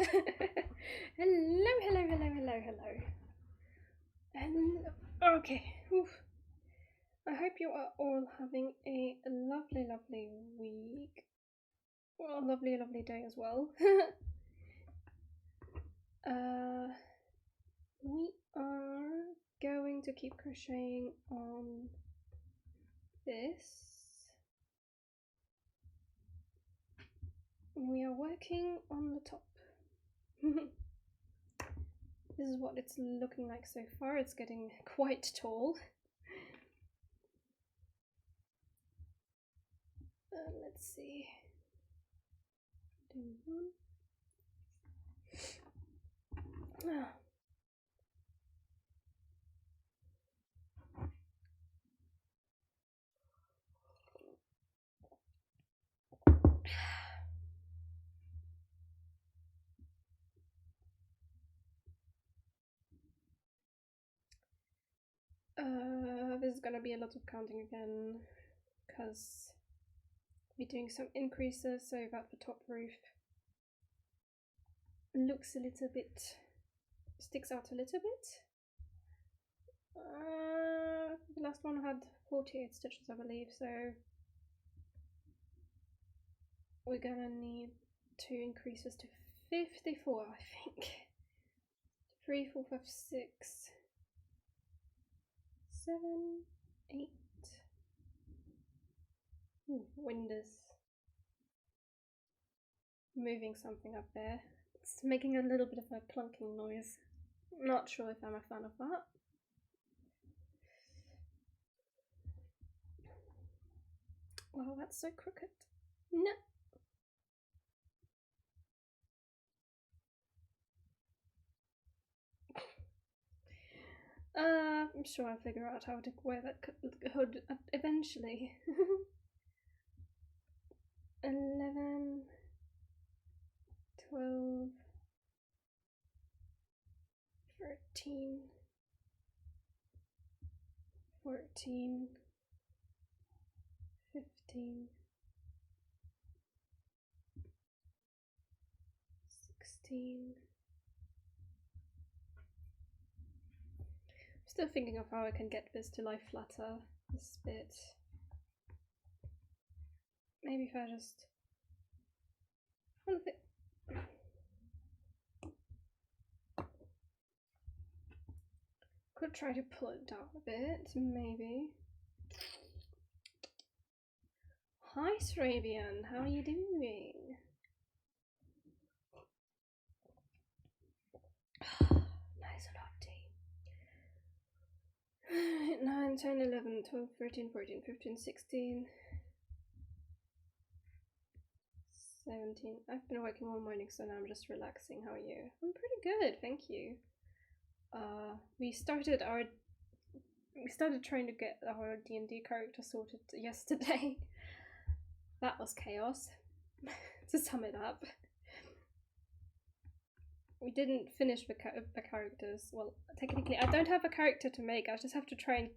Hello. And okay. Oof. I hope you are all having a lovely week. Well, lovely day as well. We are going to keep crocheting on this. We are working on the top. This is what it's looking like so far. It's getting quite tall. Let's see. Do one. This is gonna be a lot of counting again, because we're doing some increases so that the top roof looks a little bit, sticks out a little bit. The last one had 48 stitches, I believe, so we're gonna need to increase this to 54, I think. 3, 4, 5, 6, 7, 8. Ooh, wind is moving something up there. It's making a little bit of a clunking noise. Not sure if I'm a fan of that. Wow, that's so crooked. No. I'm sure I'll figure out how to wear that hood eventually. 11, 12, 13, 14, 15, 16. I'm still thinking of how I can get this to lie flatter this bit. Maybe if I just could try to pull it down a bit, maybe. Hi Sravian, how are you doing? Nice and hot tea. 9, 10, 11, 12, 13, 14, 15, 16, 17. I've been working all morning, so now I'm just relaxing. How are you? I'm pretty good, thank you. We started trying to get our D&D character sorted yesterday. That was chaos, to sum it up. We didn't finish the characters. Well, technically, I don't have a character to make. I just have to try and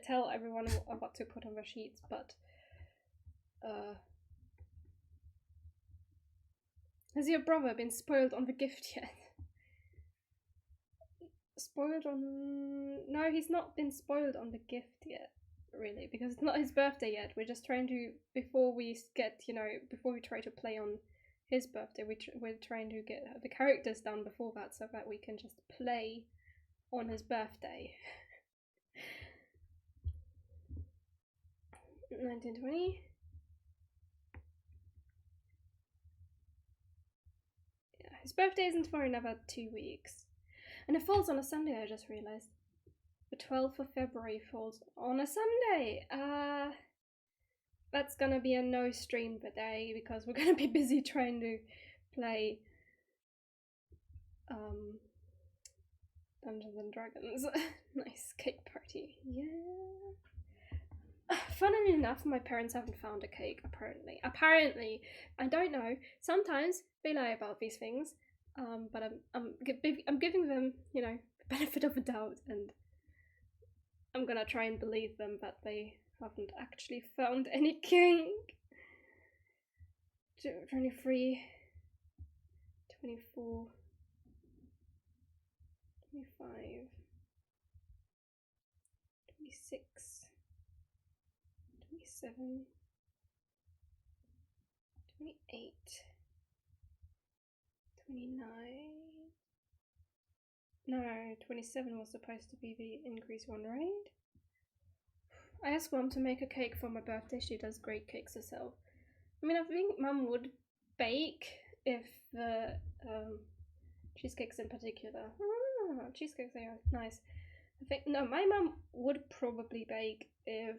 tell everyone what to put on the sheets. But has your brother been spoiled on the gift yet? Spoiled on? No, he's not been spoiled on the gift yet, really, because it's not his birthday yet. We're just trying to, before we try to play on his birthday, we're trying to get the characters done before that, so that we can just play on his birthday. 1920. Yeah, his birthday isn't for another 2 weeks. And it falls on a Sunday, I just realized. The 12th of February falls on a Sunday. That's gonna be a no stream the day because we're gonna be busy trying to play Dungeons and Dragons. Nice cake party. Yeah. Funnily enough, my parents haven't found a cake, apparently. I don't know. Sometimes they lie about these things. But I'm giving them, the benefit of the doubt, and I'm gonna try and believe them that they haven't actually found any cake. 23, 24, 25, 26, 27, 28, 29. No, 27 was supposed to be the increase one, right? I asked Mom to make a cake for my birthday. She does great cakes herself. I mean, I think Mum would bake if the cheesecakes in particular. Cheesecakes are nice. I think, no, my mum would probably bake if,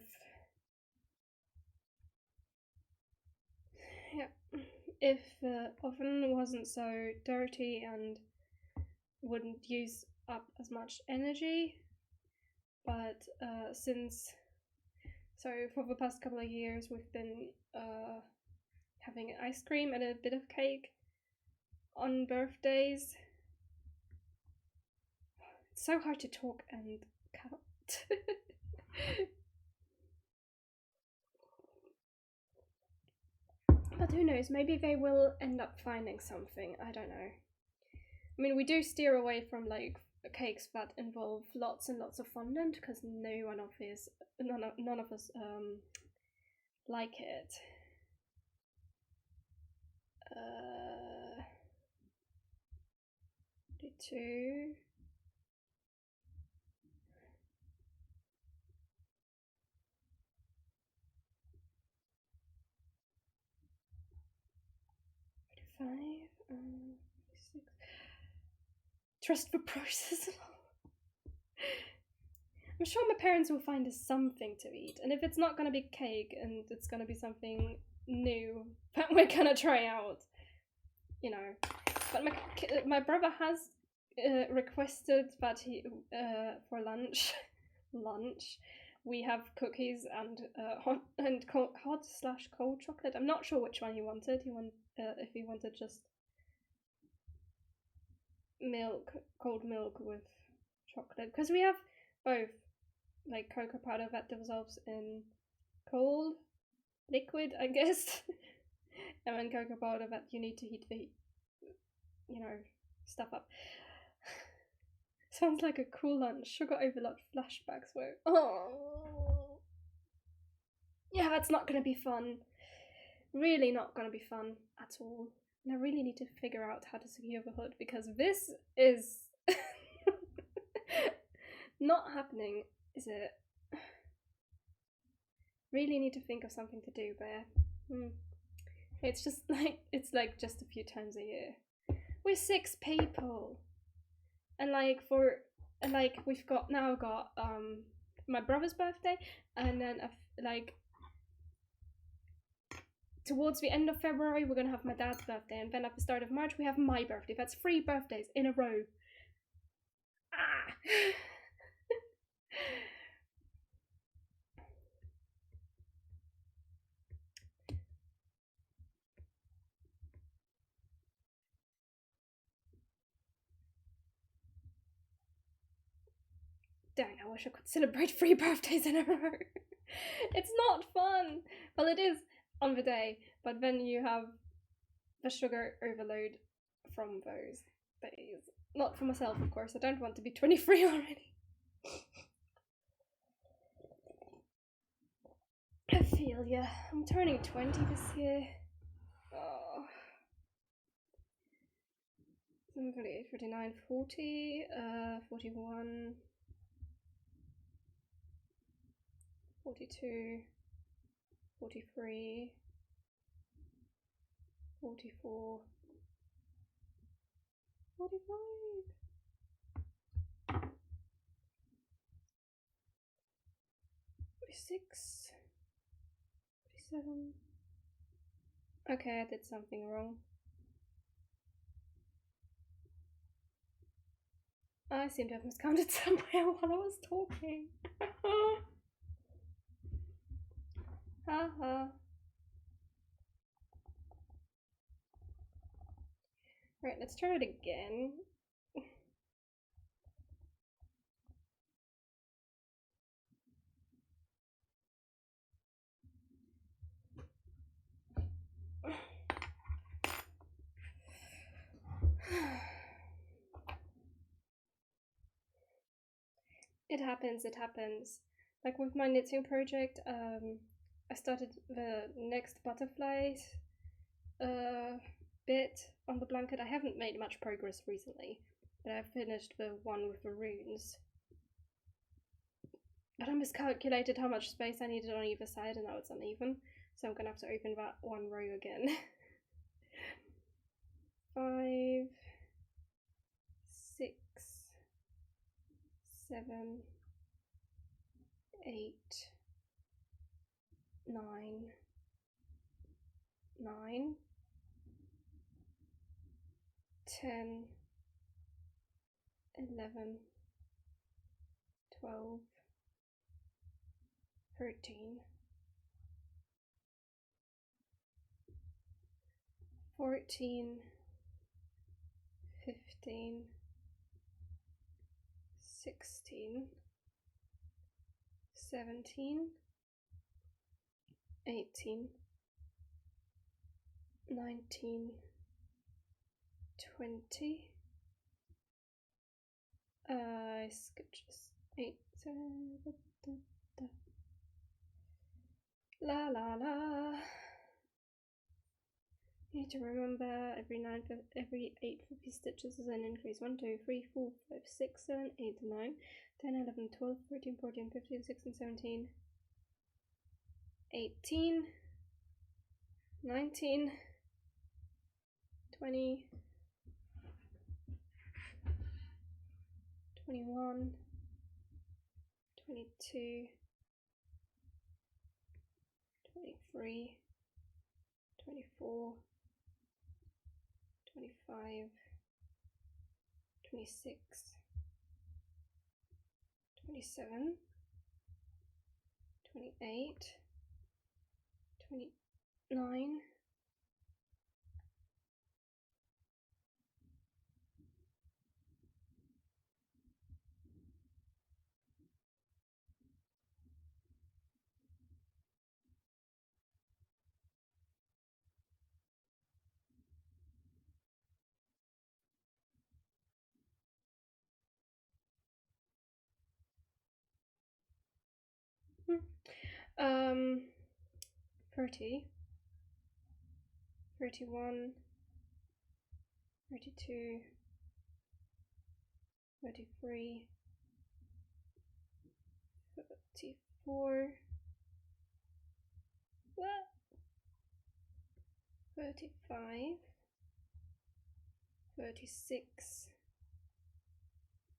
yeah, if the oven wasn't so dirty and wouldn't use up as much energy. But for the past couple of years we've been having ice cream and a bit of cake on birthdays. It's so hard to talk and cut. But who knows, maybe they will end up finding something, I don't know. I mean, we do steer away from like cakes that involve lots and lots of fondant because none of us like it. 2. Five, 6. Trust the process. I'm sure my parents will find us something to eat, and if it's not gonna be cake and it's gonna be something new that we're gonna try out, you know. But my brother has requested that he for lunch we have cookies and hot/cold chocolate. I'm not sure which one he wanted. If he wanted just cold milk with chocolate, because we have both, like cocoa powder that dissolves in cold liquid, I guess, and then cocoa powder that you need to heat the, stuff up. Sounds like a cool lunch. Sugar overload flashbacks were. Oh, yeah, that's not gonna be fun. Really not gonna be fun at all. And I really need to figure out how to secure the hood because this is not happening, is it? Really need to think of something to do there. It's just like just a few times a year. We're 6 people, and we've got my brother's birthday, and then towards the end of February we're gonna have my dad's birthday, and then at the start of March we have my birthday. That's 3 birthdays in a row. Dang, I wish I could celebrate 3 birthdays in a row. It's not fun. Well, it is on the day, but then you have the sugar overload from those days. Not for myself, of course. I don't want to be 23 already. I feel ya. I'm turning 20 this year. Oh. 38, 39, 40, 41, 42, 43, 44, 45, 46, 47. Okay, I did something wrong. I seem to have miscounted somewhere while I was talking. Haha. Right, let's try it again. It happens, it happens. Like with my knitting project, I started the next butterflies bit on the blanket. I haven't made much progress recently, but I finished the one with the runes. But I miscalculated how much space I needed on either side, and now it's uneven, so I'm gonna have to open that one row again. 5, 6, 7, 8, 9, 9, 10, 11, 12, 13, 14, 15, 16, 17, 18, 19, 20. I skipped just 8. La la la. You need to remember every 8 50 stitches is an increase. 1, 2, 3, 4, 5, 6, 7, 8, 9, 10, 11, 12, 13, 14, 15, 16, 17, 18, 19, 20, 21, 22, 23, 24, 25, 26, 27, 28, 29, 30, 31, 32, 33, 34, 35, 36,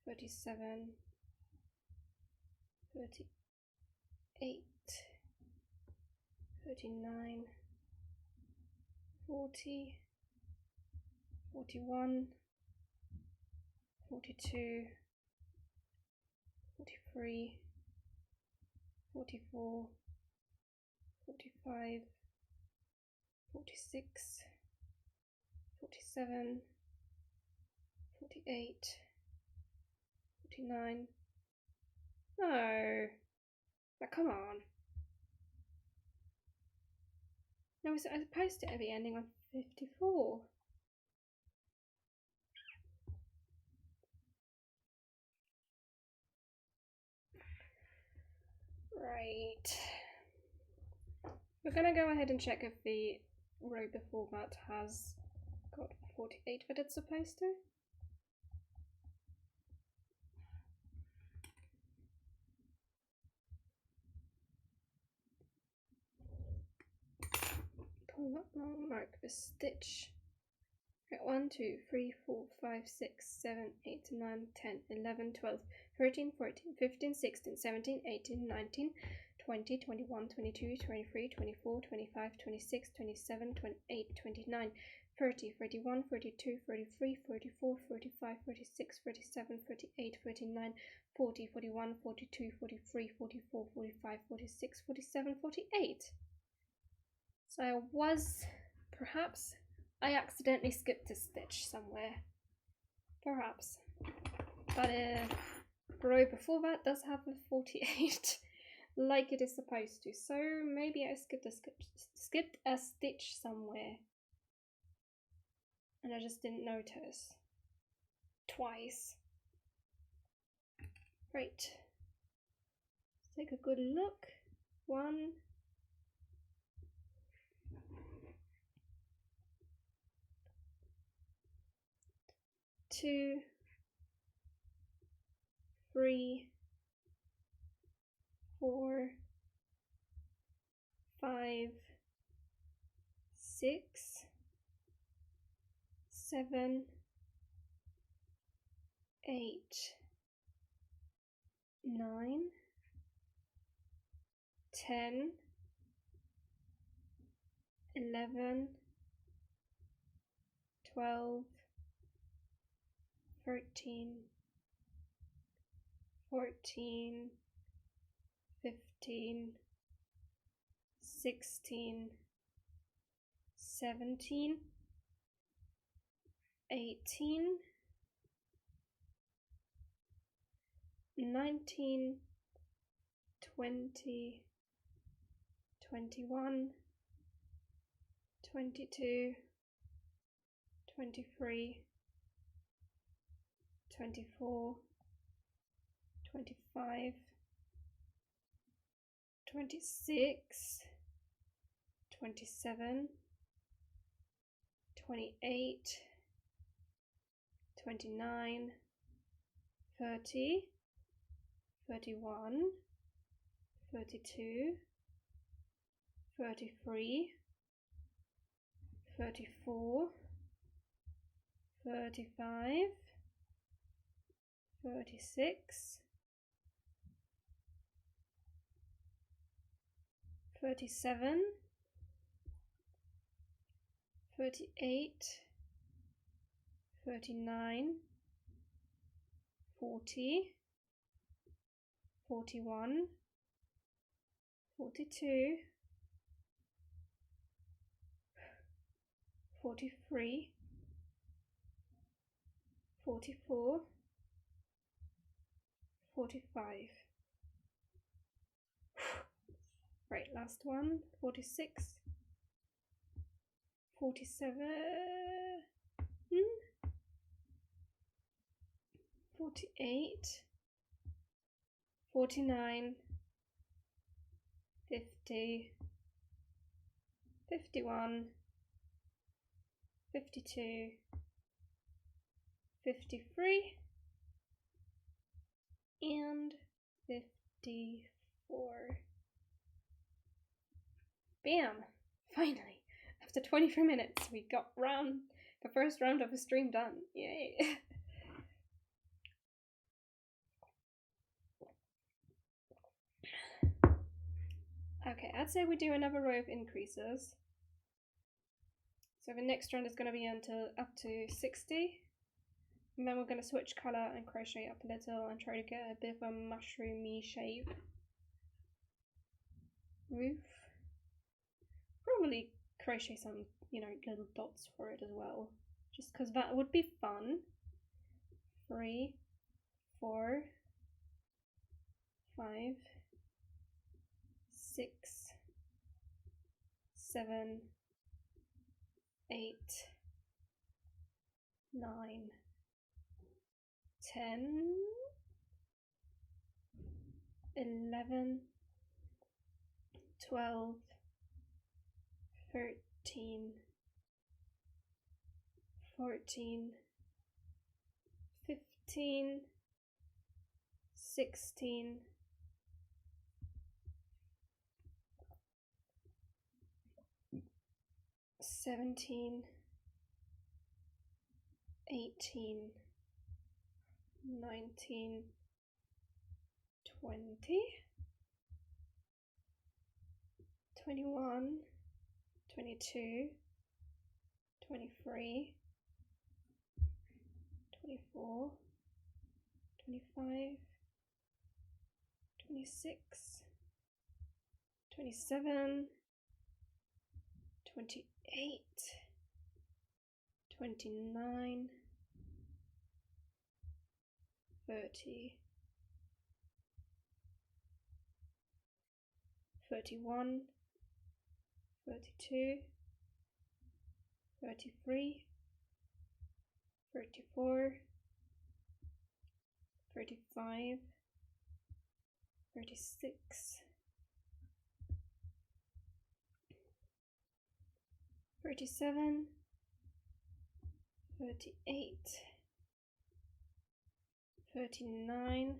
37, 38, 39, 40, 41, 42, 43, 44, 45, 46, 47, 48, 49. No. But come on. No, I supposed to be ending on 54. Right. We're gonna go ahead and check if the row before that has got 48 that it's supposed to. Pull that long, mark the stitch. Right, 1, 2, 3, 4, 5, 6, 7, 8, 9, 10, 11, 12, 13, 14, 15, 16, 17, 18, 19, 20, 21, 22, 23, 24, 25, 26, 27, 28, 29, 30, 31, 32, 33, 34, 35, 36, 37, 38, 39, 40, 41, 42, 43, 44, 45, 46, 47, 48. So I was, perhaps, I accidentally skipped a stitch somewhere. Perhaps. But the row before that does have a 48 like it is supposed to. So maybe I skipped a stitch somewhere. And I just didn't notice. Twice. Right. Take a good look. 1, 2, 3, 4, 5, 6, 7, 8, 9, 10, 11, 12, 13, 14, 15, 16, 17, 18, 19, 20, 21, 22, 23, 24, 25, 26, 27, 28, 29, 30, 31, 32, 33, 34, 35, 36, 37, 38, 39, 40, 41, 42, 43, 44, 45. Right, last one. 46, 47, 48, 49, 50, 51, 52, 53, and 54. Bam! Finally, after 23 minutes, we got the first round of the stream done. Yay! Okay, I'd say we do another row of increases. So the next round is going to be up to 60. And then we're going to switch colour and crochet up a little and try to get a bit of a mushroomy shape. Roof. Probably crochet some, little dots for it as well. Just because that would be fun. 3, 4, 5, 6, 7, 8, 9, 10, 11, 12, 13, 14, 15, 16, 17, 18, 19, 20, 21, 22, 23, 24, 25, 26, 27, 28, 29, 30, 31, 32, 33, 34, 35, 36, 37, 38, 39,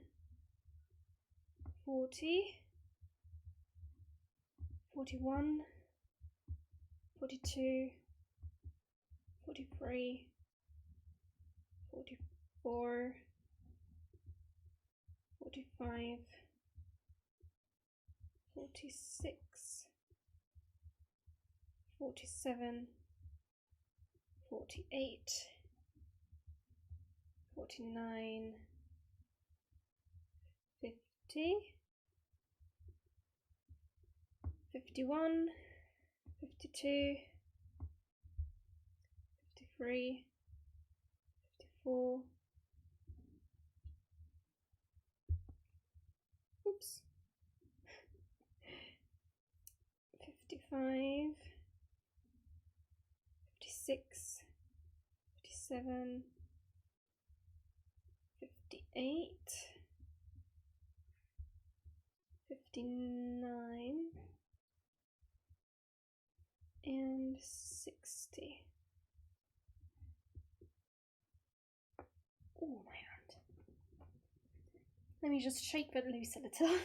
40, 41, 42, 43, 44, 45, 46, 47, 48, 49, 50, 51, 52, 53, 54, oops, 55, 56, 57, 58, 59, and 60. Oh, my hand. Let me just shake that loose a little.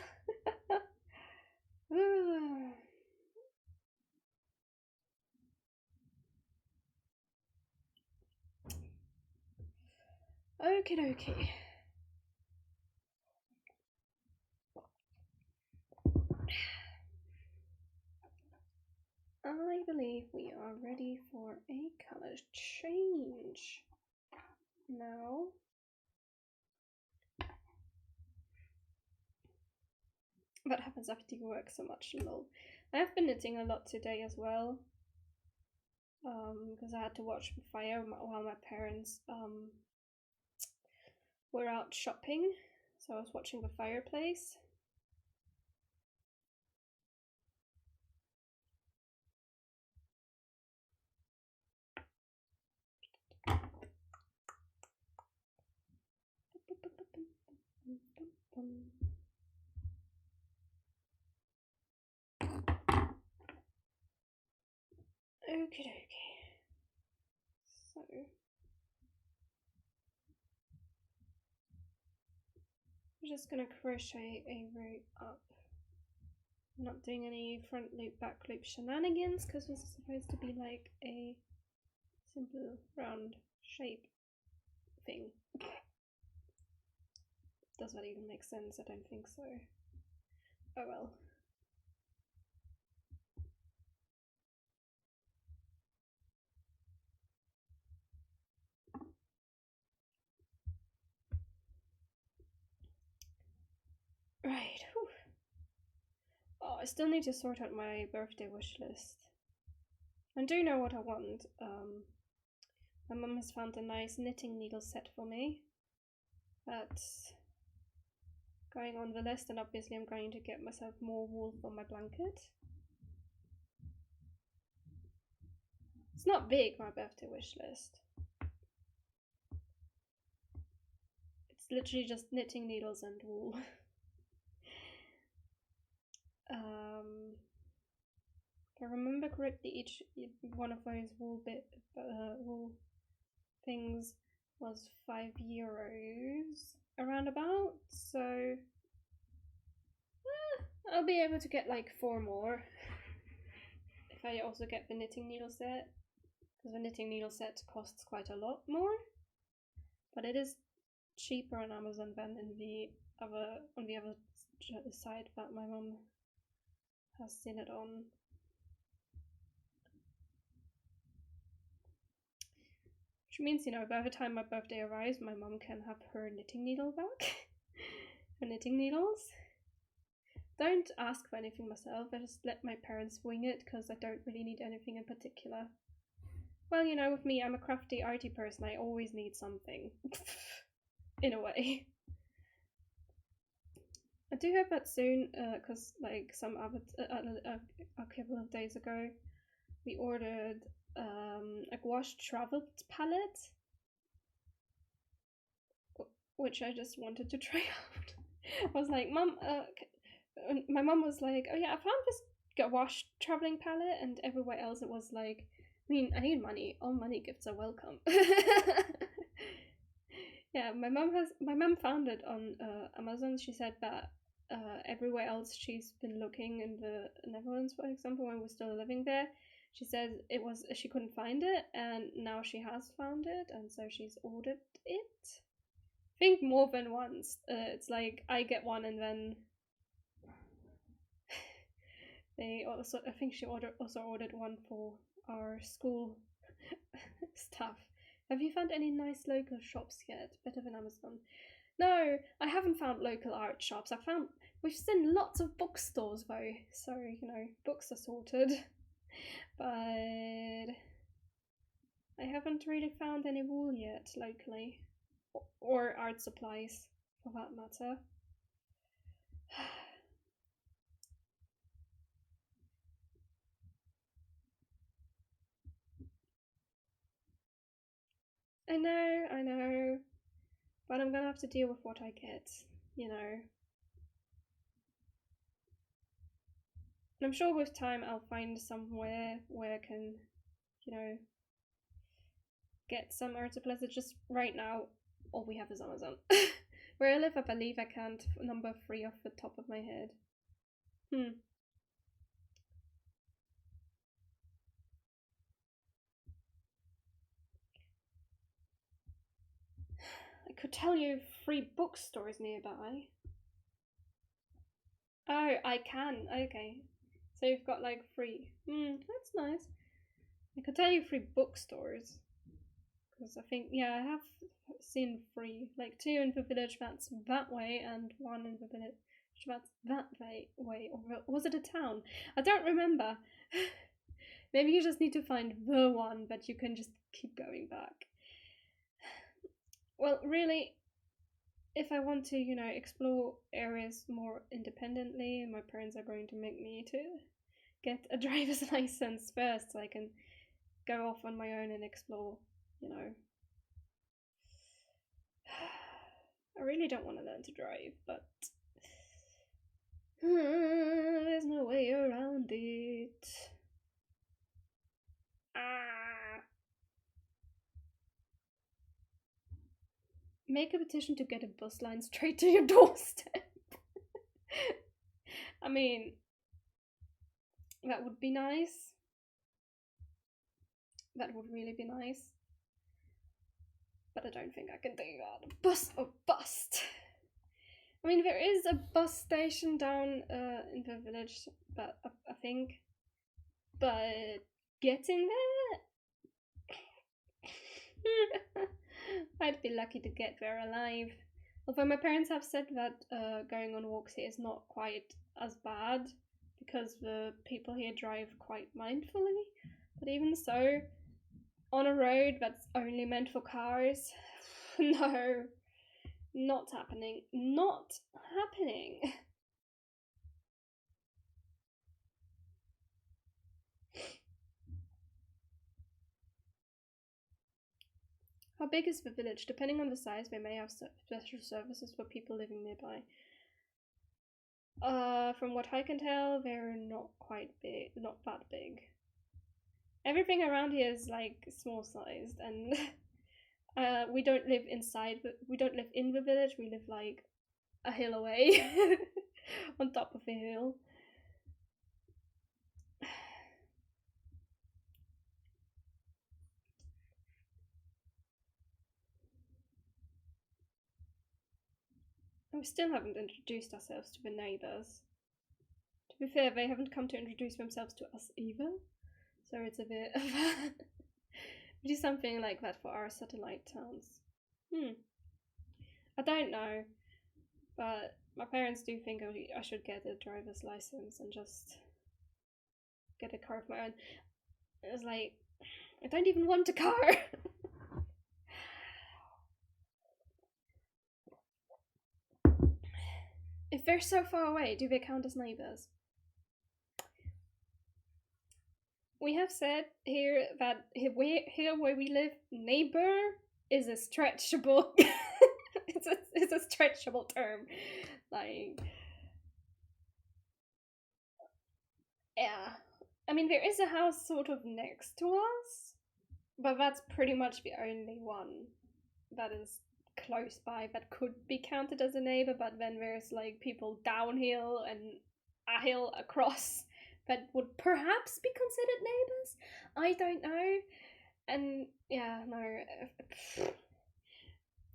Okie dokie. I believe we are ready for a color change now. That happens after you work so much, lol. I have been knitting a lot today as well, because I had to watch the fire while my parents were out shopping, so I was watching the fireplace. Okie dokie. So I'm just gonna crochet a row up. I'm not doing any front loop, back loop shenanigans because this is supposed to be like a simple round shape thing. Does that even make sense? I don't think so. Oh well. Right. Whew. Oh, I still need to sort out my birthday wish list. I do know what I want. My mum has found a nice knitting needle set for me. That's going on the list, and obviously I'm going to get myself more wool for my blanket. It's not big, my birthday wish list. It's literally just knitting needles and wool. If I remember correctly, each one of those wool things was €5 around about, so I'll be able to get like 4 more if I also get the knitting needle set, because the knitting needle set costs quite a lot more, but it is cheaper on Amazon than on the other side that my mum has seen it on. Which means, you know, by the time my birthday arrives, my mum can have her knitting needle back. Her knitting needles. Don't ask for anything myself, I just let my parents wing it because I don't really need anything in particular. Well, you know, with me, I'm a crafty, arty person, I always need something. In a way. I do hope that soon, because like a couple of days ago, we ordered a gouache travel palette, which I just wanted to try out. I was like, Mum, my mum was like, "Oh yeah, I found this get washed traveling palette," and everywhere else it was like, I mean, I need money. All money gifts are welcome. Yeah, my mum found it on Amazon. She said that everywhere else she's been looking in the Netherlands, for example, when we're still living there, she says it was she couldn't find it, and now she has found it, and so she's ordered it. I think more than once. It's like I get one, and then they also, I think she also ordered one for our school stuff. Have you found any nice local shops yet? Better than Amazon. No, I haven't found local art shops. We've seen lots of bookstores though, so you know, books are sorted. But I haven't really found any wool yet locally, or art supplies for that matter. I know, but I'm gonna have to deal with what I get, you know. And I'm sure with time I'll find somewhere where I can, you know, get some art supplies. It's just right now all we have is Amazon. Where I live, I believe I can't number 3 off the top of my head. I could tell you 3 bookstores nearby. Oh, I can. Okay. So you've got like 3. That's nice. I could tell you 3 bookstores. Because I think, yeah, I have seen 3. Like 2 in the village that's that way, and 1 in the village that's that way. Or was it a town? I don't remember. Maybe you just need to find the one, but you can just keep going back. Well, really, if I want to, you know, explore areas more independently, my parents are going to make me to get a driver's license first so I can go off on my own and explore, you know. I really don't want to learn to drive, but there's no way around it. Make a petition to get a bus line straight to your doorstep. I mean, that would be nice. That would really be nice. But I don't think I can do that. Bus or bust. I mean, there is a bus station down in the village, but I think. But getting there, I'd be lucky to get there alive. Although my parents have said that going on walks here is not quite as bad because the people here drive quite mindfully. But even so, on a road that's only meant for cars, no, not happening. Not happening. How big is the village? Depending on the size, they may have special services for people living nearby. From what I can tell, they're not quite big, not that big. Everything around here is like small sized, and we don't live inside, we don't live in the village, we live like a hill away on top of a hill. We still haven't introduced ourselves to the neighbours. To be fair, they haven't come to introduce themselves to us either, so it's a bit of we do something like that for our satellite towns. I don't know, but my parents do think I should get a driver's license and just get a car of my own. It was like, I don't even want a car. If they're so far away, do they count as neighbours? We have said here that here where we live, neighbour is a stretchable. it's a stretchable term. Like, Yeah. I mean, there is a house sort of next to us, but that's pretty much the only one that is close by that could be counted as a neighbor. But then there's like people downhill and a hill across that would perhaps be considered neighbors. I don't know. And yeah, no.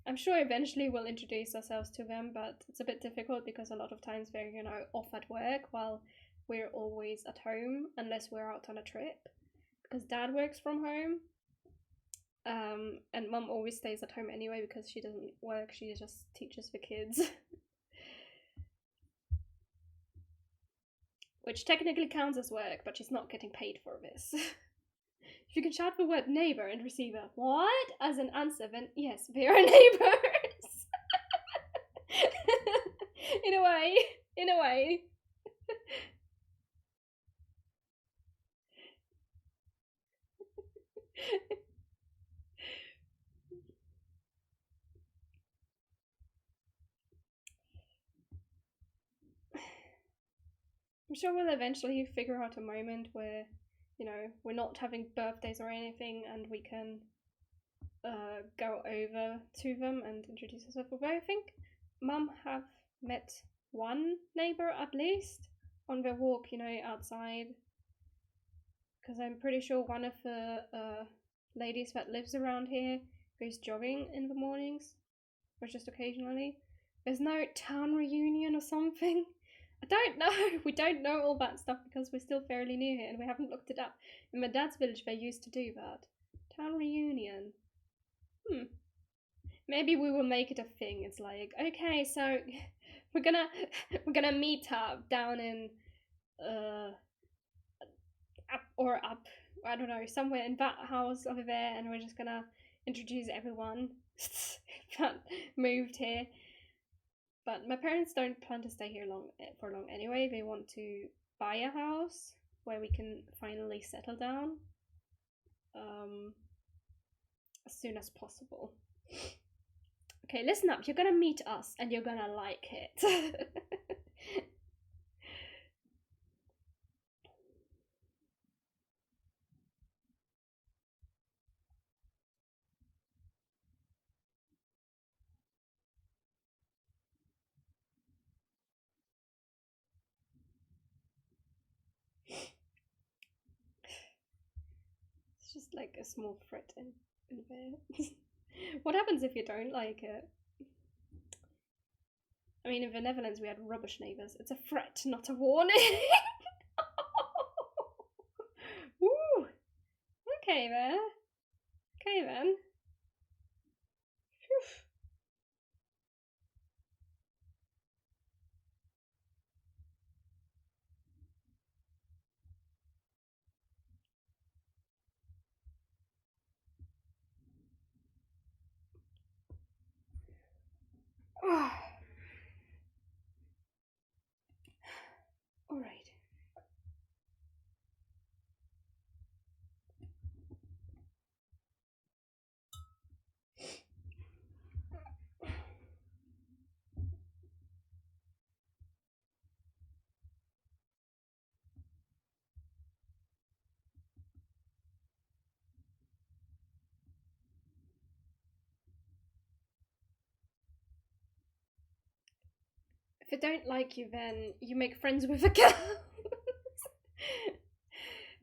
I'm sure eventually we'll introduce ourselves to them, but it's a bit difficult because a lot of times they're, off at work while we're always at home unless we're out on a trip. Because dad works from home. And mum always stays at home anyway because she doesn't work, she just teaches the kids. Which technically counts as work, but she's not getting paid for this. If you can shout the word neighbor and receive a what as an answer, then yes, they are neighbors. In a way. I'm sure we'll eventually figure out a moment where, we're not having birthdays or anything and we can go over to them and introduce ourselves. But I think Mum have met one neighbor at least on their walk, outside. Because I'm pretty sure one of the ladies that lives around here goes jogging in the mornings, or just occasionally. There's no town reunion or something. I don't know. We don't know all that stuff because we're still fairly new here and we haven't looked it up. In my dad's village, they used to do that. Town reunion. Maybe we will make it a thing. It's like, okay, so we're gonna meet up down in up, I don't know, somewhere in that house over there, and we're just gonna introduce everyone that moved here. But my parents don't plan to stay here for long anyway. They want to buy a house where we can finally settle down as soon as possible. Okay, listen up. You're gonna meet us and you're gonna like it. It's just like a small threat in there. What happens if you don't like it? I mean, in the Netherlands we had rubbish neighbours. It's a threat, not a warning. Woo! Okay then. Okay then. All right. If I don't like you, then you make friends with the cows.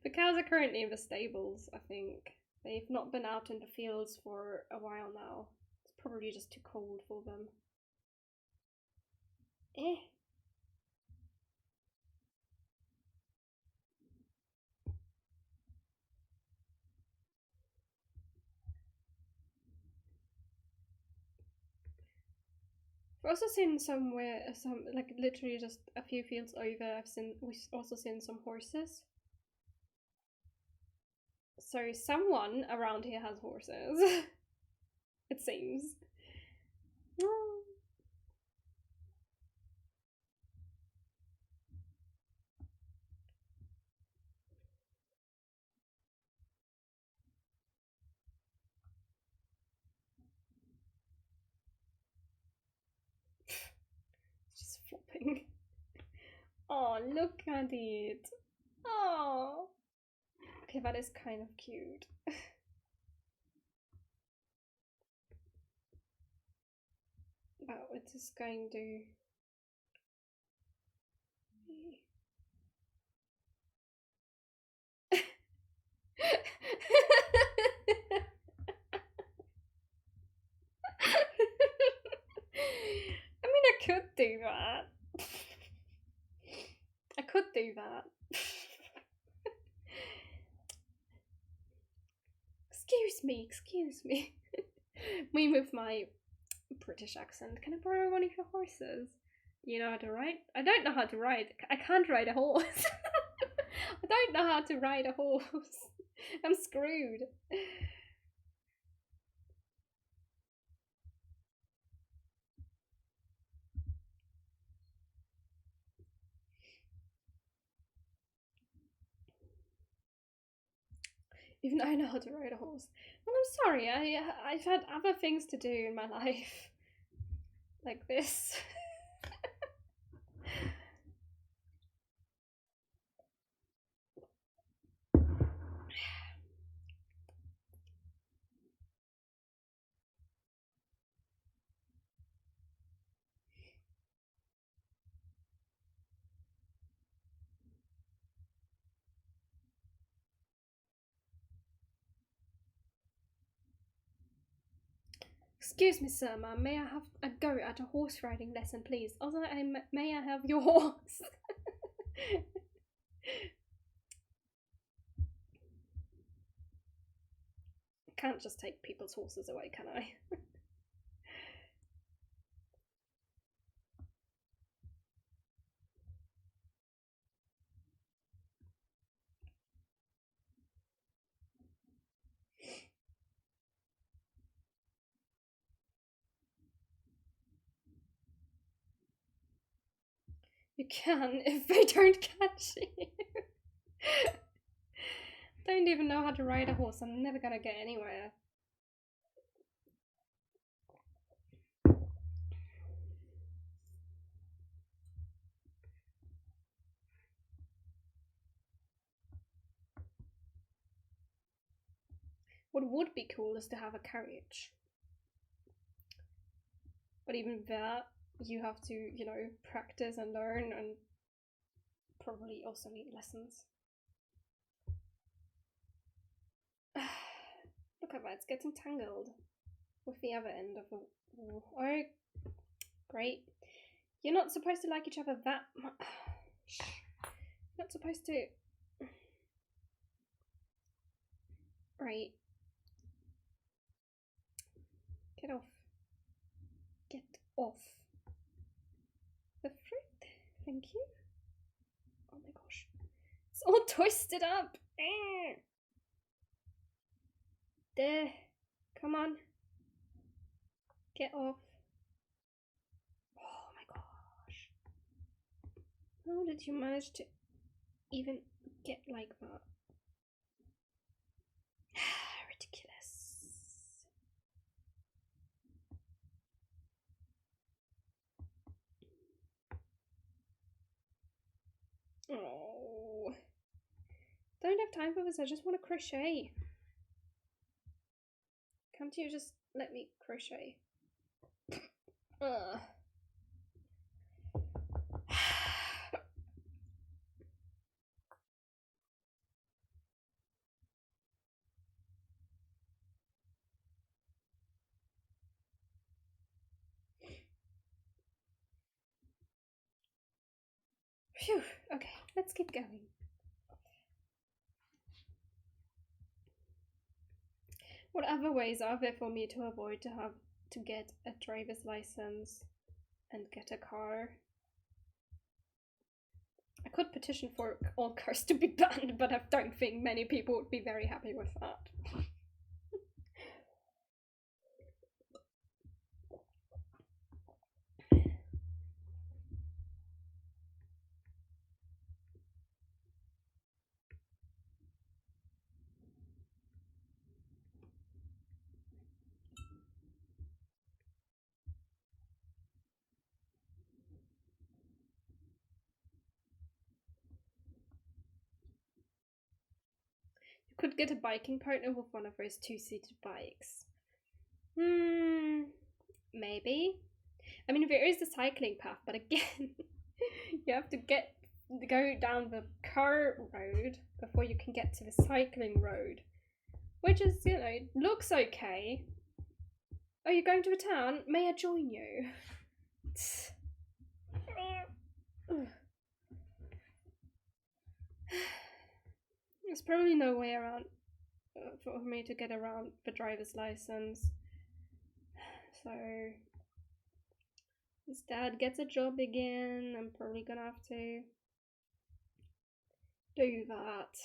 The cows are currently in the stables, I think. They've not been out in the fields for a while now. It's probably just too cold for them. Eh. I've also seen some like literally just a few fields over. We've also seen some horses. So someone around here has horses. It seems. Just flopping. Oh, look at it. Oh. Okay, that is kind of cute. But it is going to. I mean, I could do that. I could do that. Excuse me. Me with my British accent. Can I borrow one of your horses? You know how to ride? I don't know how to ride. I can't ride a horse. I don't know how to ride a horse. I'm screwed. Even I know how to ride a horse. Well, I'm sorry. I've had other things to do in my life, like this. Excuse me, sir, ma'am. May I have a go at a horse riding lesson, please? Also, may I have your horse? I can't just take people's horses away, can I? You can if they don't catch you. Don't even know how to ride a horse. I'm never gonna get anywhere. What would be cool is to have a carriage. But even that, you have to, you know, practice and learn and probably also need lessons. Look at that, it's getting tangled with the other end of the wall. Oh, great. You're not supposed to like each other that much. You're not supposed to. Right. Get off. Get off. The fruit. Thank you. Oh my gosh. It's all twisted up. There. Come on. Get off. Oh my gosh. How did you manage to even get like that? Ridiculous. Oh. Don't have time for this. I just want to crochet. Can't you just let me crochet? Ugh. Phew. Okay, let's keep going. What other ways are there for me to avoid to get a driver's license and get a car? I could petition for all cars to be banned, but I don't think many people would be very happy with that. Could get a biking partner with one of those two-seated bikes. Maybe. I mean, there is the cycling path, but again, you have to go down the car road before you can get to the cycling road, which is, you know, looks okay. Oh, you're going to a town? May I join you? There's probably no way around for me to get around the driver's license. So, his dad gets a job again. I'm probably gonna have to do that.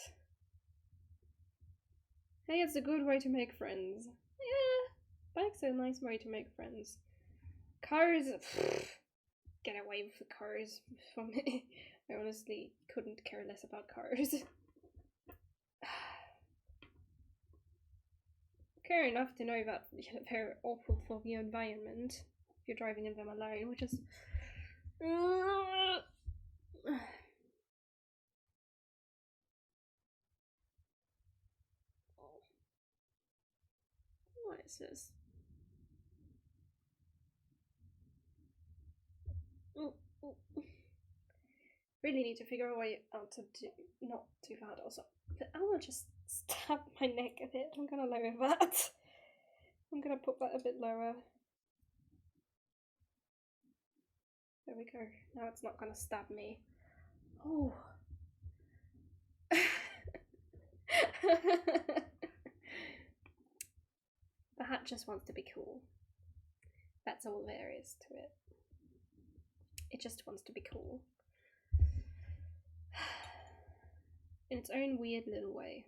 Hey, it's a good way to make friends. Yeah, bike's a nice way to make friends. Cars, get away with the cars from me. I honestly couldn't care less about cars. Care enough to know that they're awful for the environment if you're driving in them alone, which is... What is this? Really need to figure a way out to do not too bad also. But I will just stab my neck a bit. I'm gonna lower that. I'm gonna put that a bit lower. There we go. Now it's not gonna stab me. Oh. The hat just wants to be cool. That's all there is to it. It just wants to be cool. In its own weird little way.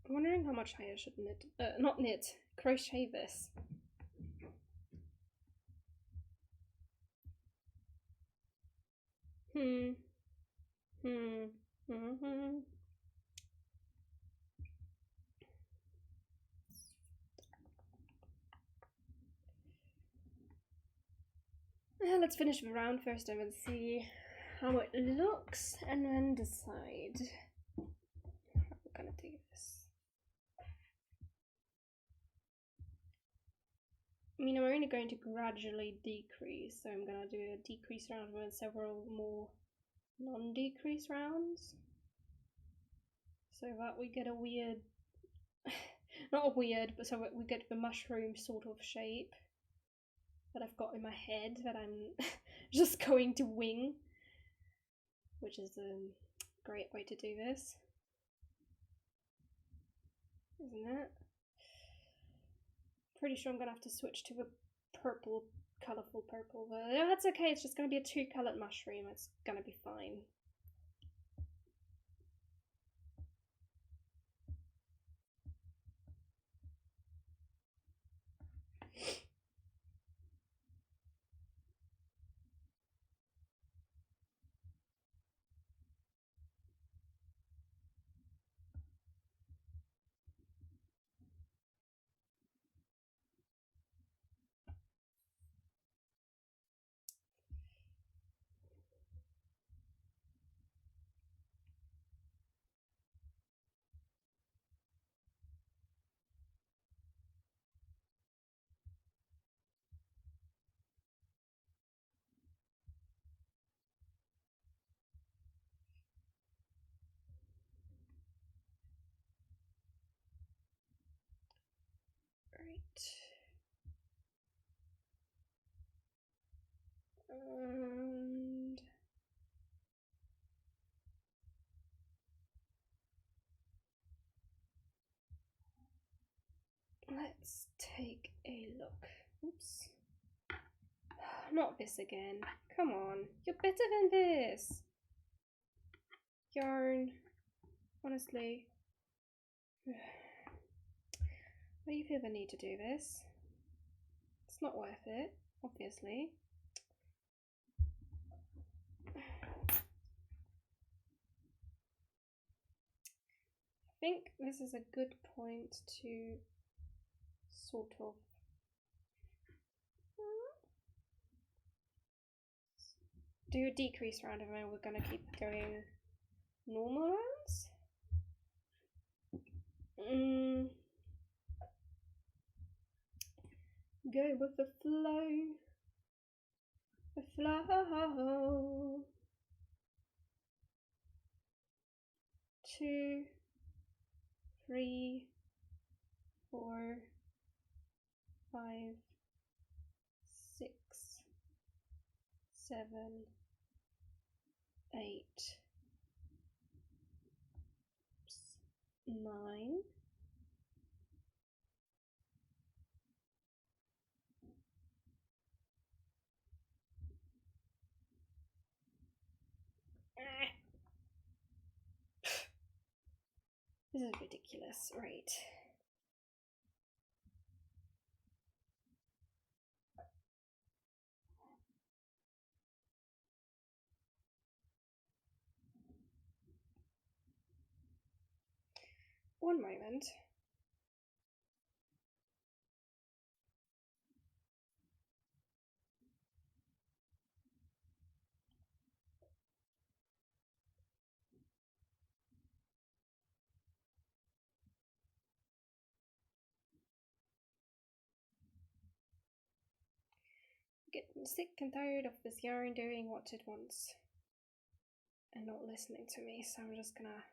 I'm wondering how much higher I should crochet this. Let's finish the round first and then see how it looks and then decide how we're gonna do this. I mean, I'm only going to gradually decrease, so I'm gonna do a decrease round and then several more non-decrease rounds, so that we get a weird, not a weird, but so that we get the mushroom sort of shape that I've got in my head that I'm just going to wing, which is a great way to do this, isn't it? Pretty sure I'm gonna have to switch to the purple, colourful purple, but that's okay, it's just gonna be a two-coloured mushroom, it's gonna be fine. And let's take a look. Oops. Not this again. Come on. You're better than this. Yarn. Honestly. Why do you feel the need to do this? It's not worth it, obviously. I think this is a good point to sort of do a decrease round, and then we're going to keep going normal rounds. Go with the flow. The flow. 2, 3, 4, 5, 6, 7, 8, 9. This is ridiculous, right? One moment. Getting sick and tired of this yarn doing what it wants and not listening to me, so I'm just gonna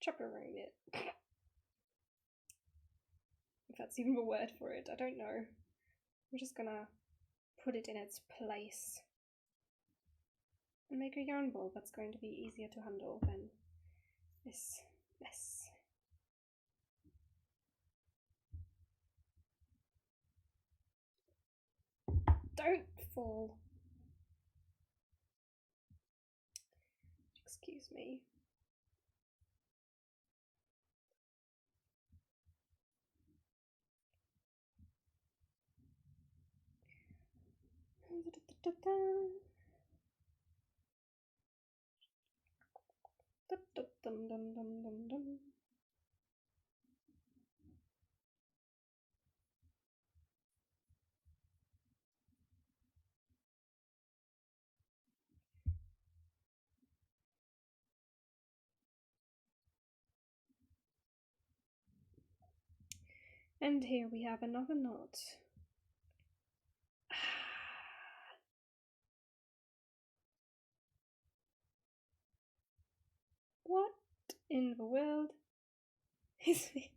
chop around it. If that's even a word for it, I don't know. I'm just gonna put it in its place and make a yarn ball that's going to be easier to handle than this mess. Don't fall. Excuse me. And here we have another knot. What in the world is this?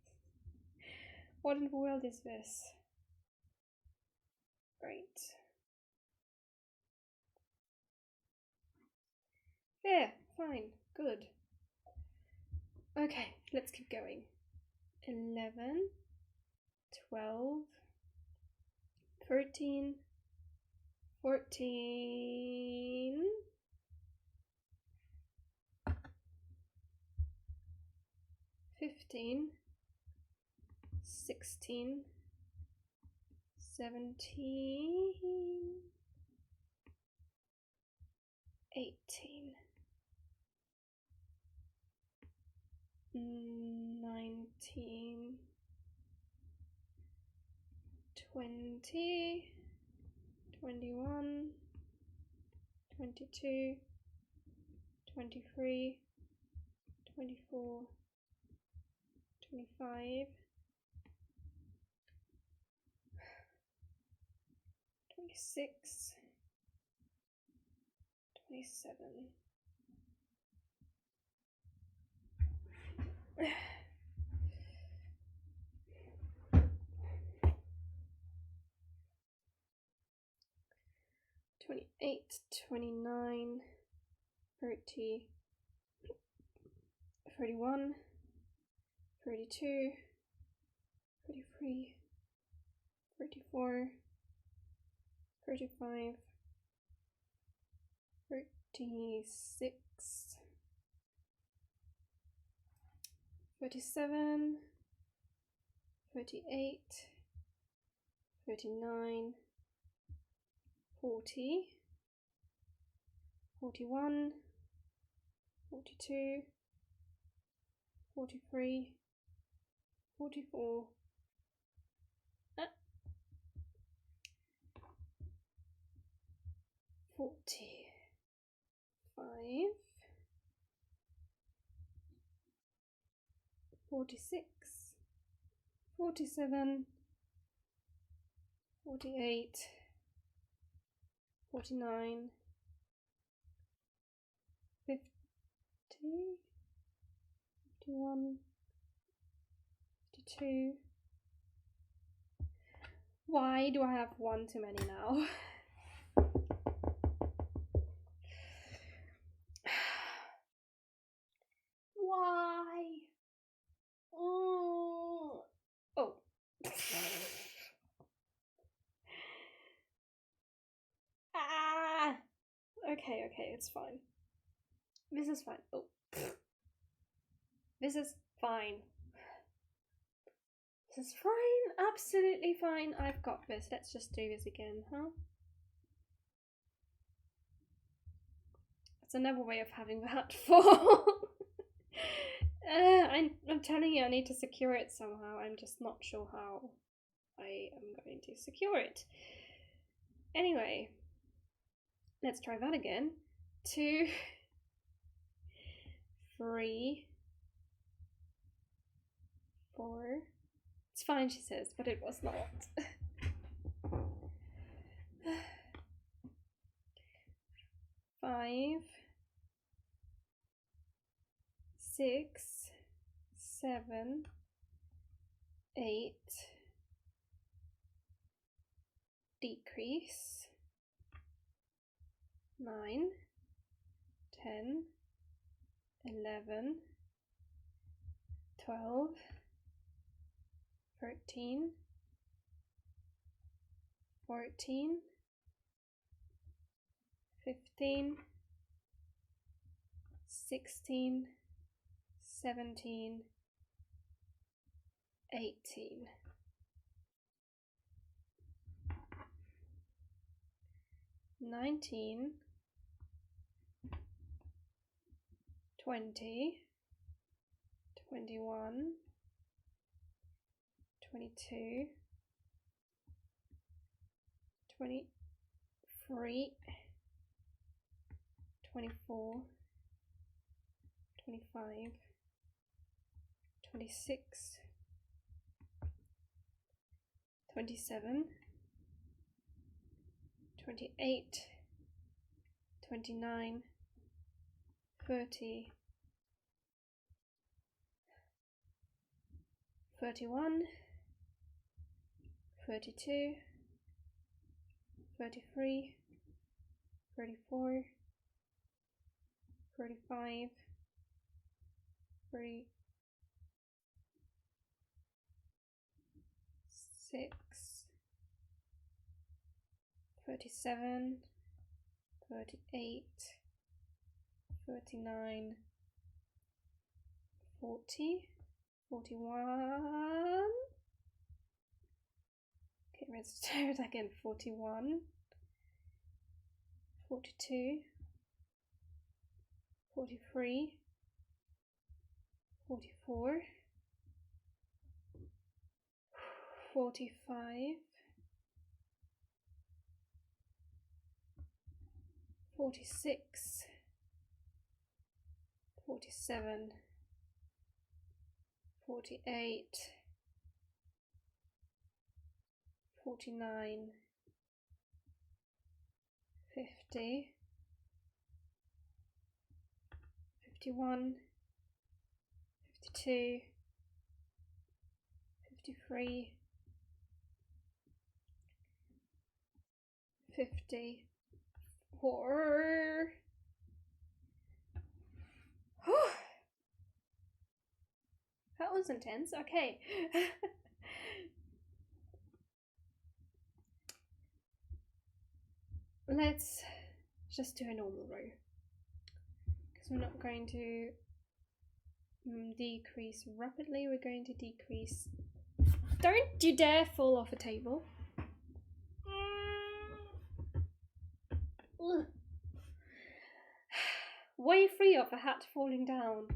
What in the world is this? Great. There, fine, good. Okay, let's keep going. 11, 12, 13, 14, 15, 16, 17, 18, 19, 20, 21, 22, 23, 24, 25, 26, 27. 28, 29, 30, 31, 32, 33, 34, 35, 36, 37, 38, 39, 40, 41, 42, 43, 44, 45, 46, 47, 48, 49, 50, 51, 52. Why do I have one too many now? Why? Oh. Ah. Okay, it's fine. This is fine. Oh. This is fine. This is fine. Absolutely fine. I've got this. Let's just do this again, huh? That's another way of having that fall. I'm telling you, I need to secure it somehow. I'm just not sure how I am going to secure it. Anyway, let's try that again. 2, 3, 4. It's fine, she says, but it was not. 5, 6, 7, 8, decrease, 9, 10, 11, 12, 13, 14, 15, 16, 17, 18. 19, 20, 21, 22, 23, 24, 25, 26, 27, 28, 29, 30, 31, 32, 33, 34, 35, 36, 37, 38, 39, 40, 41. Okay, let's try it again. 41, 42, 43, 44, 45, 46, 47, 48, 49, 50, 51, 52, 53, 50, That was intense. Okay. Let's just do a normal row. Because we're not going to decrease rapidly, we're going to decrease. Don't you dare fall off a table. Way free of a hat falling down.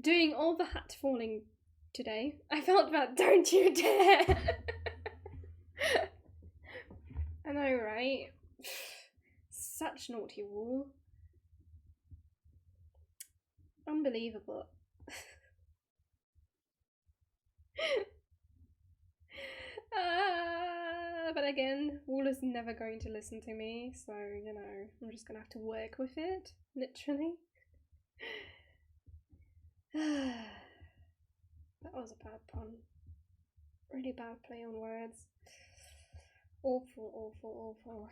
Doing all the hat falling today. I felt that, don't you dare! I know, right? Such naughty wool. Unbelievable. But again, wool is never going to listen to me, so, you know, I'm just gonna have to work with it, literally. That was a bad pun. Really bad play on words. Awful, awful, awful.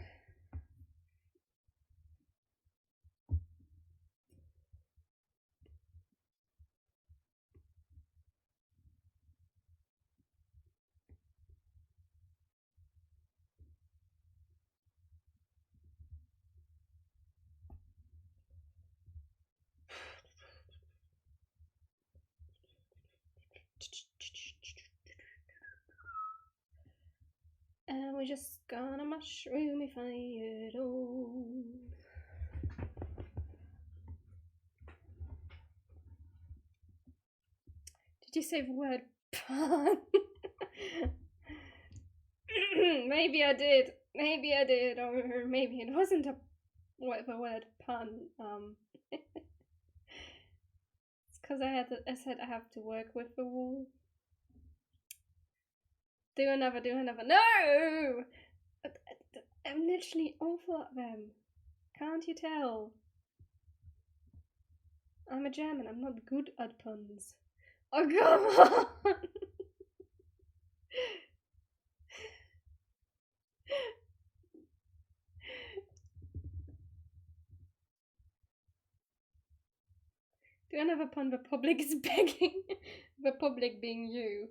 And we're just gonna mushroomify it all. Did you say the word pun? Maybe I did. Maybe I did, or maybe it wasn't the word pun. It's because I said I have to work with the wool. Do another. No! I'm literally awful at them. Can't you tell? I'm a German, I'm not good at puns. Oh, come on! Do another pun, the public is begging. The public being you.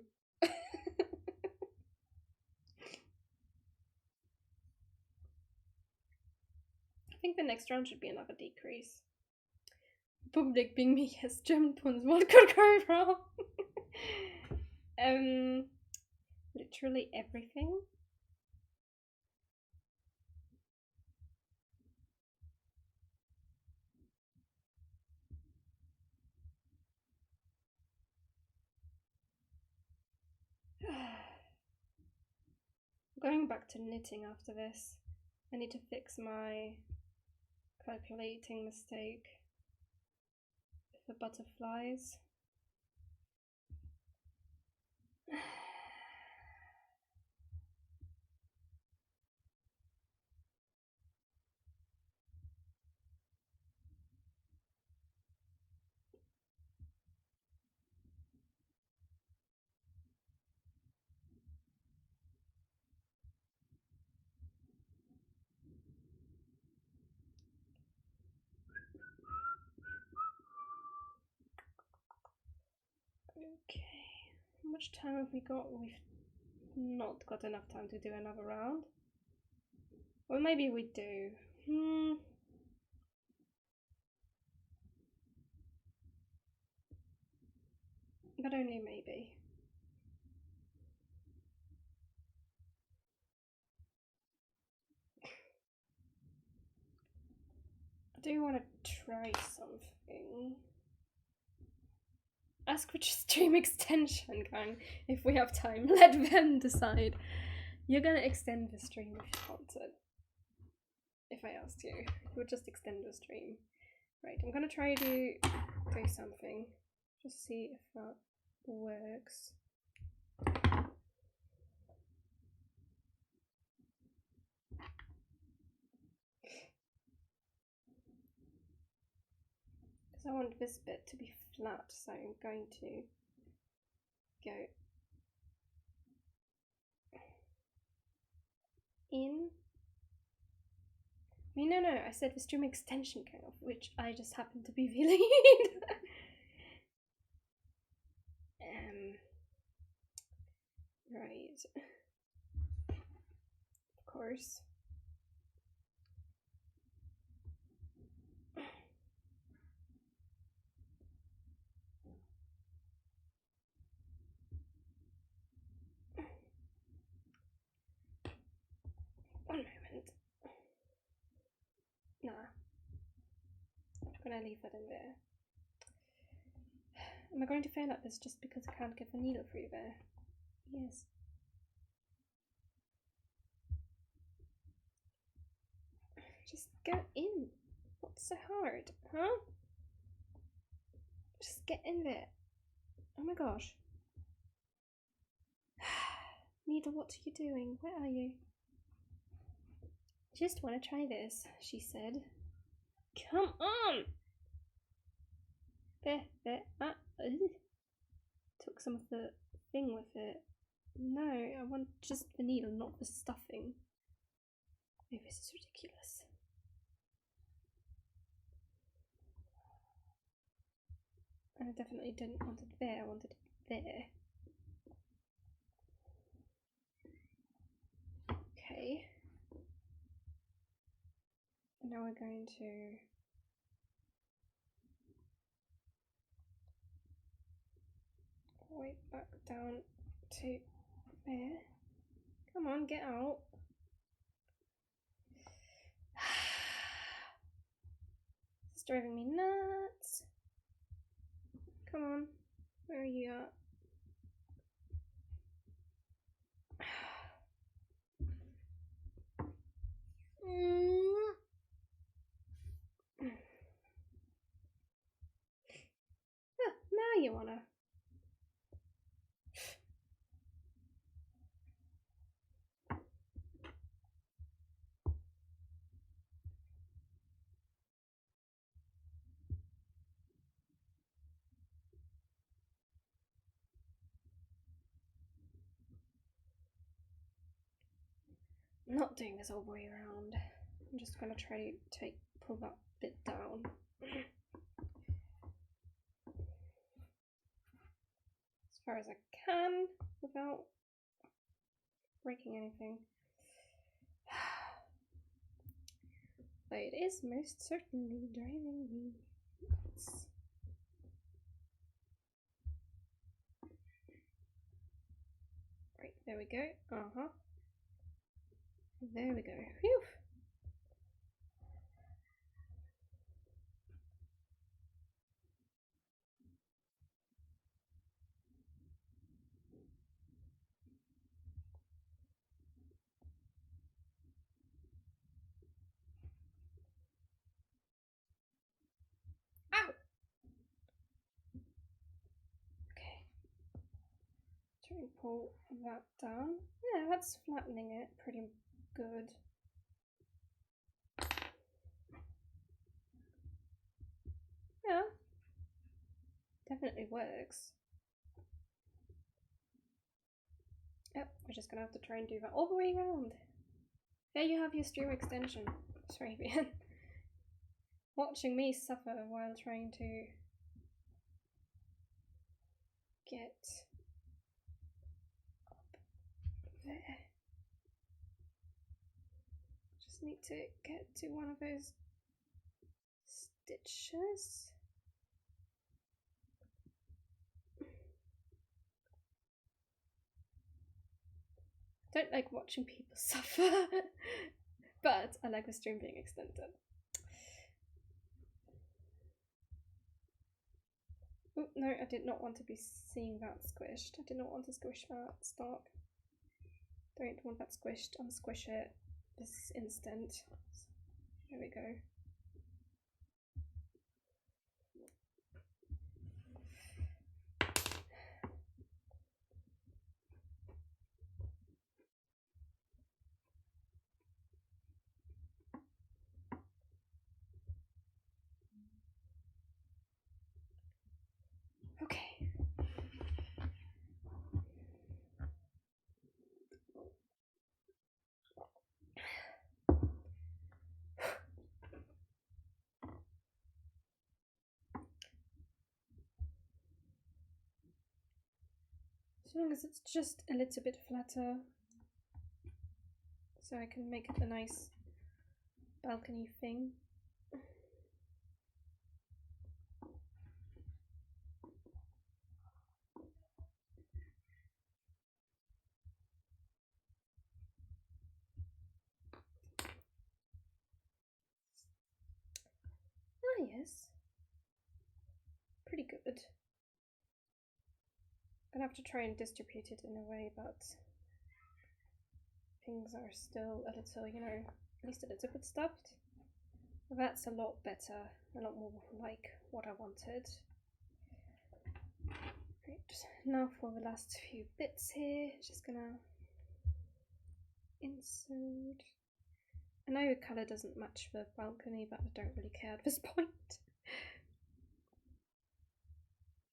I think the next round should be another decrease. Public being me, yes, German puns, what could go wrong? Literally everything. Going back to knitting after this. I need to fix my calculating mistake with the butterflies. Okay, how much time have we got? We've not got enough time to do another round. Or maybe we do. But only maybe. I do want to try something. Ask which stream extension can, if we have time. Let them decide. You're gonna extend the stream if you wanted. If I asked you, we'll just extend the stream. Right, I'm gonna try to do something. Just see if that works. because I want this bit to be flat, so I'm going to go in. I mean, no, I said the string extension came off, which I just happened to be feeling. Right. Of course. One moment. Nah. I'm gonna leave that in there. Am I going to fail at this just because I can't get the needle through there? Yes. Just go in. What's so hard? Huh? Just get in there. Oh my gosh. Needle, what are you doing? Where are you? Just want to try this, she said. Come on! There. Took some of the thing with it. No, I want just the needle, not the stuffing. Maybe this is ridiculous. I definitely didn't want it there, I wanted it there. Okay. Now we're going to way back down to there. Come on, get out. It's driving me nuts. Come on, where are you at? Now you wanna. I'm not doing this all the way around. I'm just gonna try to pull that bit down. As far as I can without breaking anything. But it is most certainly driving me nuts. Right, there we go. There we go. Phew. Ow! Okay. Try and pull that down. Yeah, that's flattening it pretty good. Yeah. Definitely works. Yep, we're just gonna have to try and do that all the way around. There you have your stream extension. Sorry, man. Watching me suffer while trying to get up there. Just need to get to one of those stitches. I don't like watching people suffer, but I like the stream being extended. Oh, no, I did not want to be seeing that squished. I did not want to squish that. Stop. Don't want that squished. I'll squish it this instant. There we go. As long as it's just a little bit flatter, so I can make it a nice balcony thing. Ah, yes. Pretty good. I'm gonna have to try and distribute it in a way that things are still a little, you know, at least a little bit stuffed. That's a lot better, a lot more like what I wanted. Right, now for the last few bits here, just gonna insert. I know the colour doesn't match the balcony, but I don't really care at this point.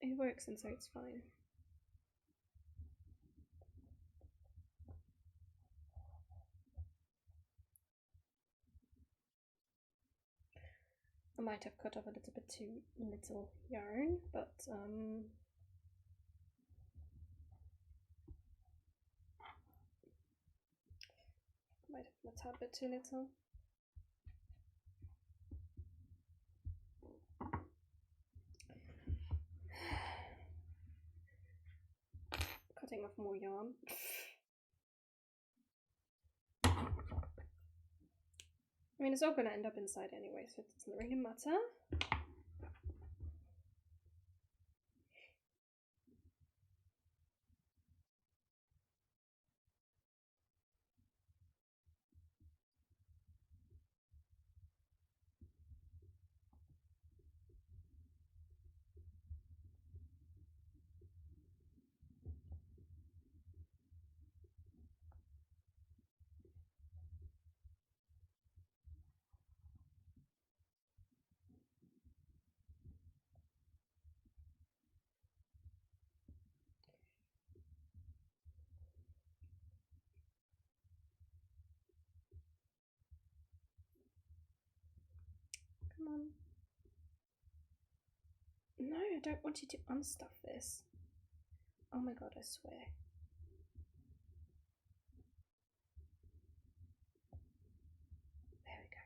It works and so it's fine. I might have cut off a little bit too little yarn, but might have been a tad bit too little. Cutting off more yarn. I mean, it's all going to end up inside anyway, so it doesn't really matter. Come on. No, I don't want you to unstuff this. Oh my god, I swear. There we go.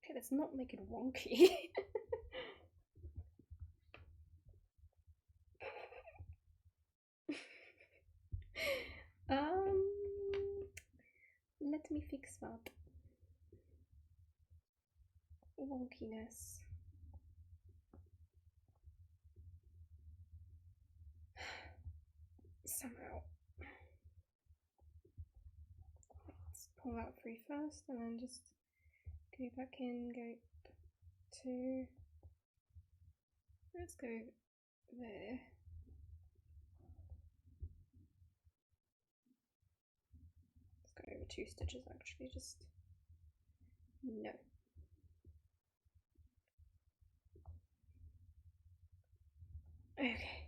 Okay, let's not make it wonky. Let me fix that wonkiness. Somehow. Let's pull that free first and then just go back in, go to, let's go there. Let's go over 2 stitches actually, just, no. Okay.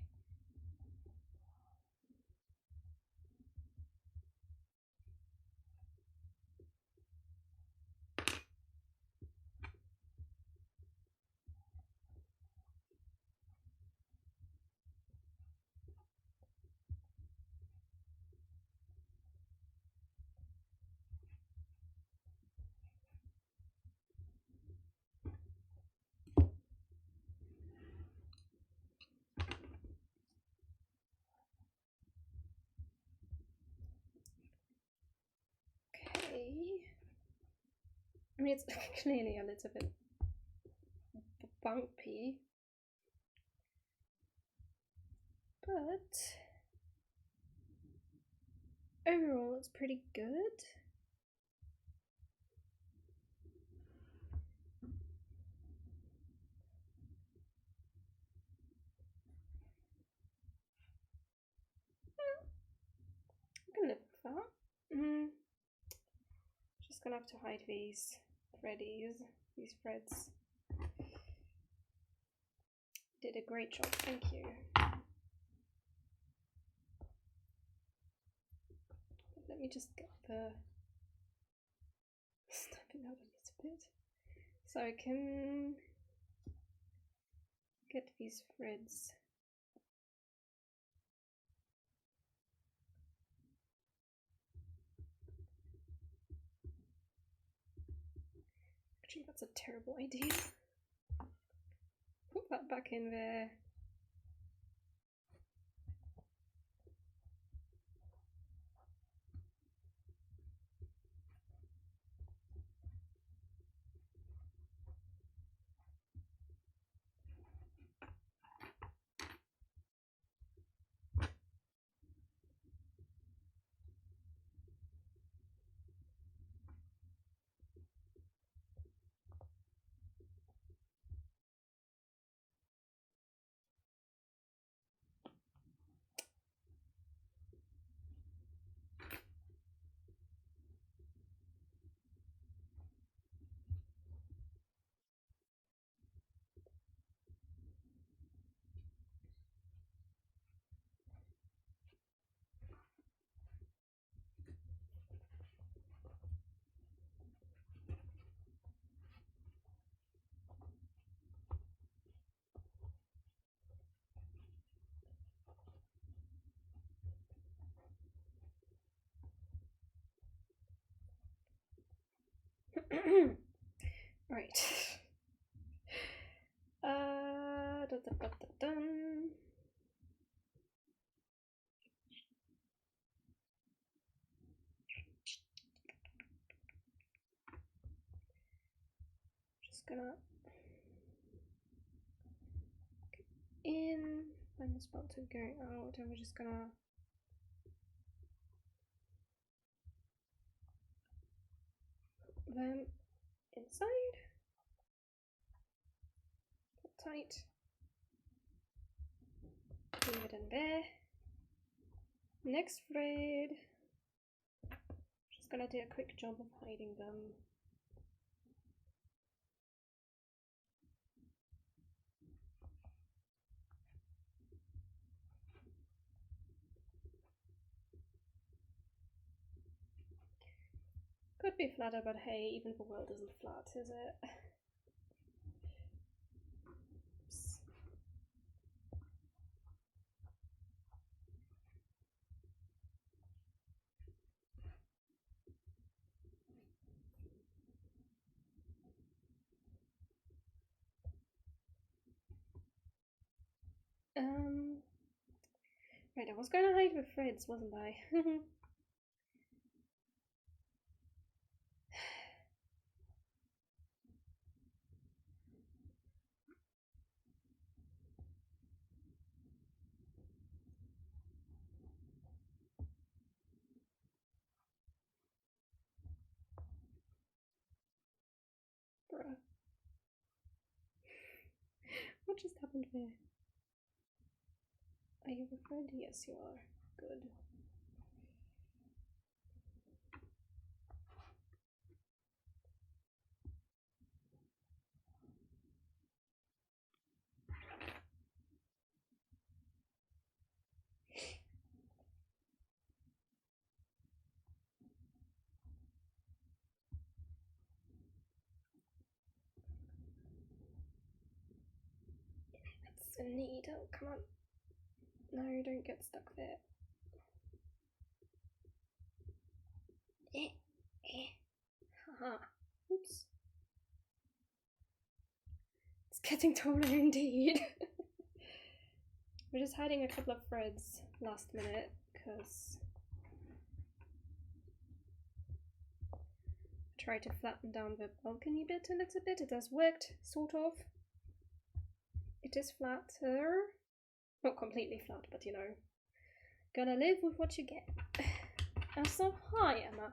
I mean, it's clearly a little bit bumpy, but overall it's pretty good. I can live with that. Just gonna have to hide these threads. Did a great job, thank you. Let me just get the snapping out a little bit so I can get these threads. Actually, that's a terrible idea. Put that back in there. Right. Dun. Just gonna get in when it's about to go out, and we're just gonna put them inside. Put tight. Leave it in there. Next thread. Just gonna do a quick job of hiding them. Could be flatter, but hey, even the world isn't flat, is it? Oops. Right, I was gonna hide the threads, wasn't I? Bruh. What just happened there? Are you a friend? Yes, you are. Good. That's a needle. Come on. No, don't get stuck there. Haha. Oops. It's getting taller indeed. We're just hiding a couple of threads last minute because I try to flatten down the balcony bit a little bit. It has worked, sort of. It is flatter. Not completely flat, but you know. Gotta live with what you get. So, hi Emma.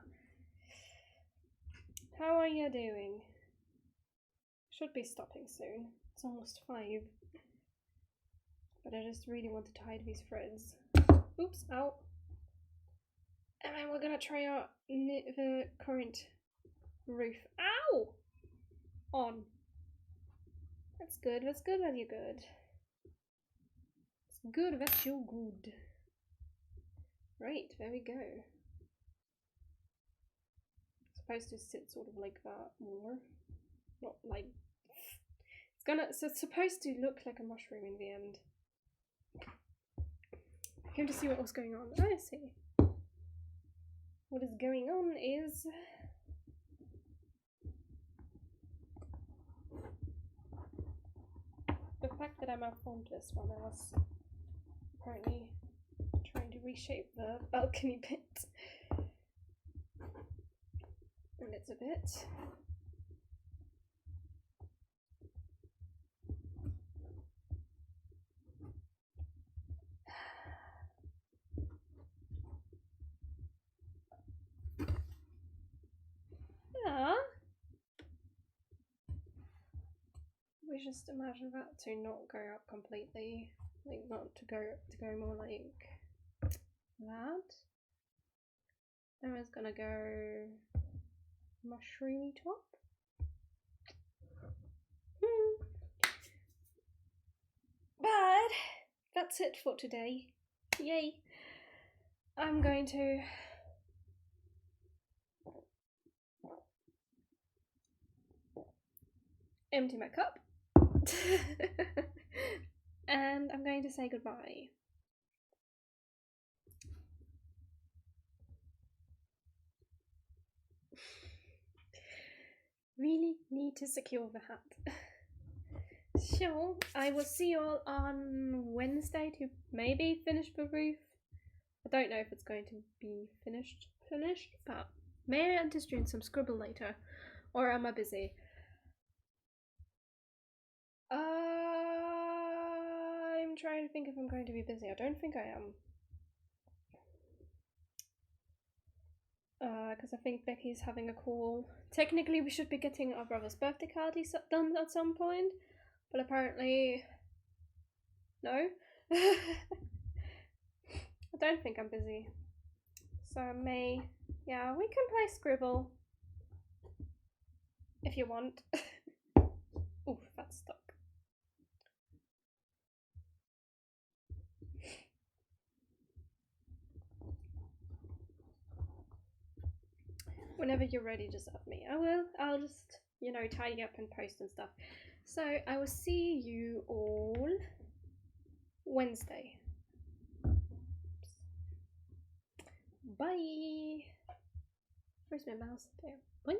How are you doing? Should be stopping soon. It's almost 5. But I just really want to hide these threads. Oops, ow. And then we're gonna try out the current roof. Ow! On. That's good, that's good, that you're good. It's good, that you're good. Right, there we go. Supposed to sit sort of like that more. Not like it's supposed to look like a mushroom in the end. I came to see what was going on. I see. What is going on is the fact that I malformed this one. I was apparently trying to reshape the balcony bit. And it's a bit. Yeah. We just imagine that to not go up completely. Like not to go more like that. Then it's gonna go mushroomy top. But that's it for today. Yay! I'm going to empty my cup and I'm going to say goodbye. Really need to secure the hat. So I will see you all on Wednesday to maybe finish the roof. I don't know if it's going to be finished, but maybe I'm just doing some scribble later, or am I busy? I'm trying to think if I'm going to be busy. I don't think I am. Because I think Becky's having a call. Technically, we should be getting our brother's birthday card done at some point, but apparently, no. I don't think I'm busy. So yeah, we can play Scribble if you want. Oof, that's stuck. Whenever you're ready, just add me. I'll just, you know, tidy up and post and stuff. So I will see you all Wednesday. Bye. Where's my mouse? There. Bye.